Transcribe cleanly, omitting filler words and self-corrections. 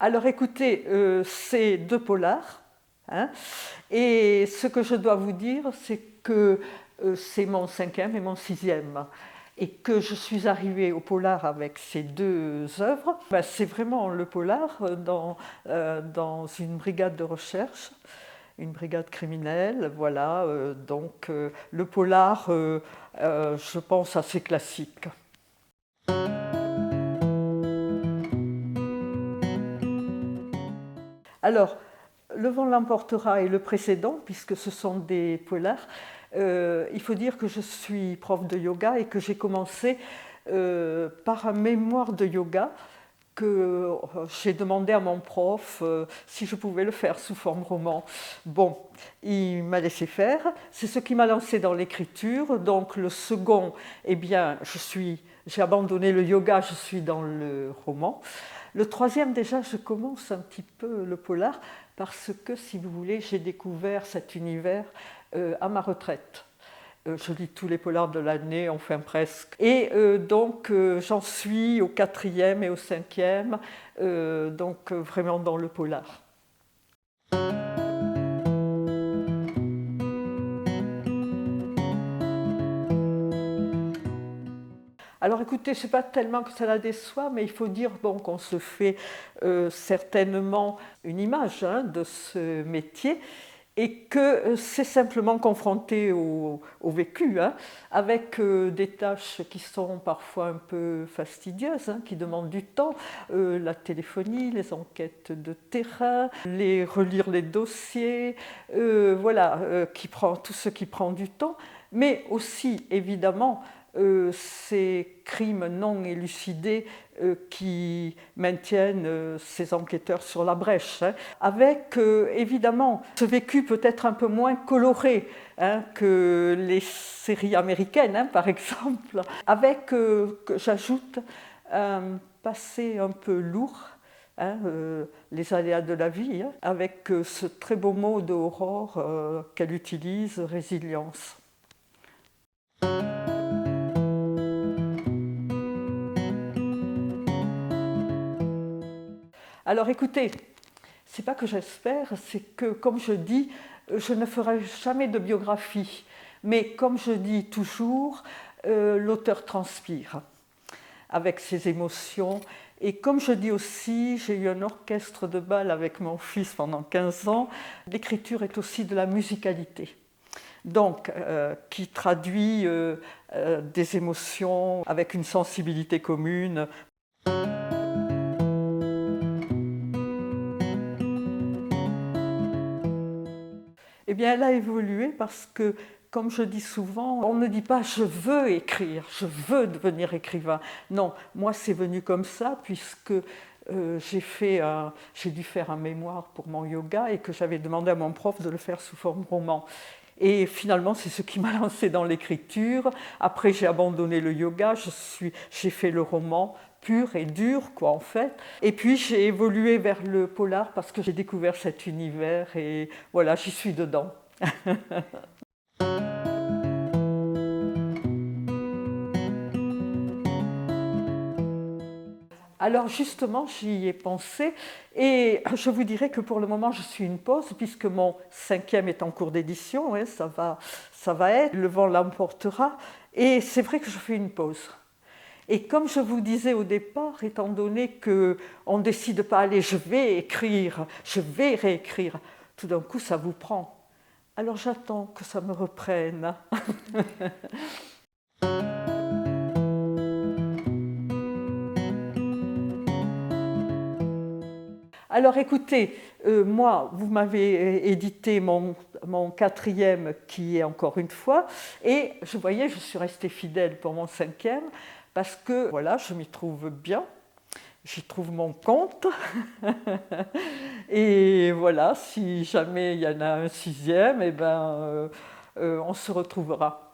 Alors écoutez, c'est 2 polars, hein, et ce que je dois vous dire, c'est que, c'est mon 5e et mon 6e et que je suis arrivée au polar avec ces 2 œuvres. C'est vraiment le polar, dans une brigade de recherche, une brigade criminelle, voilà, donc le polar, je pense assez classique. Alors, Le vent l'emportera est le précédent, puisque ce sont des polars. Il faut dire que je suis prof de yoga et que j'ai commencé par un mémoire de yoga que j'ai demandé à mon prof si je pouvais le faire sous forme roman. Bon, il m'a laissé faire. C'est ce qui m'a lancé dans l'écriture. Donc le second, eh bien, j'ai abandonné le yoga, je suis dans le roman. Le troisième, déjà, je commence un petit peu le polar parce que, si vous voulez, j'ai découvert cet univers à ma retraite. Je lis tous les polars de l'année, enfin presque. Et donc j'en suis au 4e et au 5e, donc vraiment dans le polar. Alors écoutez, c'est pas tellement que ça la déçoit, mais il faut dire bon, qu'on se fait certainement une image de ce métier et que c'est simplement confronté au vécu, avec des tâches qui sont parfois un peu fastidieuses, qui demandent du temps, la téléphonie, les enquêtes de terrain, relire les dossiers, voilà, tout ce qui prend du temps, mais aussi évidemment ces crimes non élucidés qui maintiennent ces enquêteurs sur la brèche, avec évidemment ce vécu peut-être un peu moins coloré que les séries américaines, par exemple, avec, j'ajoute, un passé un peu lourd, les aléas de la vie, avec ce très beau mot d'Aurore qu'elle utilise, résilience. Alors écoutez, c'est pas que j'espère, c'est que, comme je dis, je ne ferai jamais de biographie. Mais comme je dis toujours, l'auteur transpire avec ses émotions. Et comme je dis aussi, j'ai eu un orchestre de bal avec mon fils pendant 15 ans. L'écriture est aussi de la musicalité. Donc, qui traduit des émotions avec une sensibilité commune. Eh bien, elle a évolué parce que, comme je dis souvent, on ne dit pas « je veux écrire, je veux devenir écrivain ». Non, moi c'est venu comme ça puisque j'ai dû faire un mémoire pour mon yoga et que j'avais demandé à mon prof de le faire sous forme roman. Et finalement, c'est ce qui m'a lancé dans l'écriture. Après, j'ai abandonné le yoga, j'ai fait le roman pur et dur, quoi, en fait. Et puis, j'ai évolué vers le polar parce que j'ai découvert cet univers et voilà, j'y suis dedans. Alors justement, j'y ai pensé et je vous dirais que pour le moment, je suis une pause puisque mon 5e est en cours d'édition, ça va être, le vent l'emportera et c'est vrai que je fais une pause. Et comme je vous disais au départ, étant donné qu'on ne décide pas, allez, je vais écrire, je vais réécrire, tout d'un coup, ça vous prend. Alors j'attends que ça me reprenne. Alors écoutez, moi, vous m'avez édité mon 4e qui est encore une fois, et je voyais, je suis restée fidèle pour mon 5e, parce que voilà, je m'y trouve bien, j'y trouve mon compte, et voilà, si jamais il y en a un 6e, eh ben, on se retrouvera.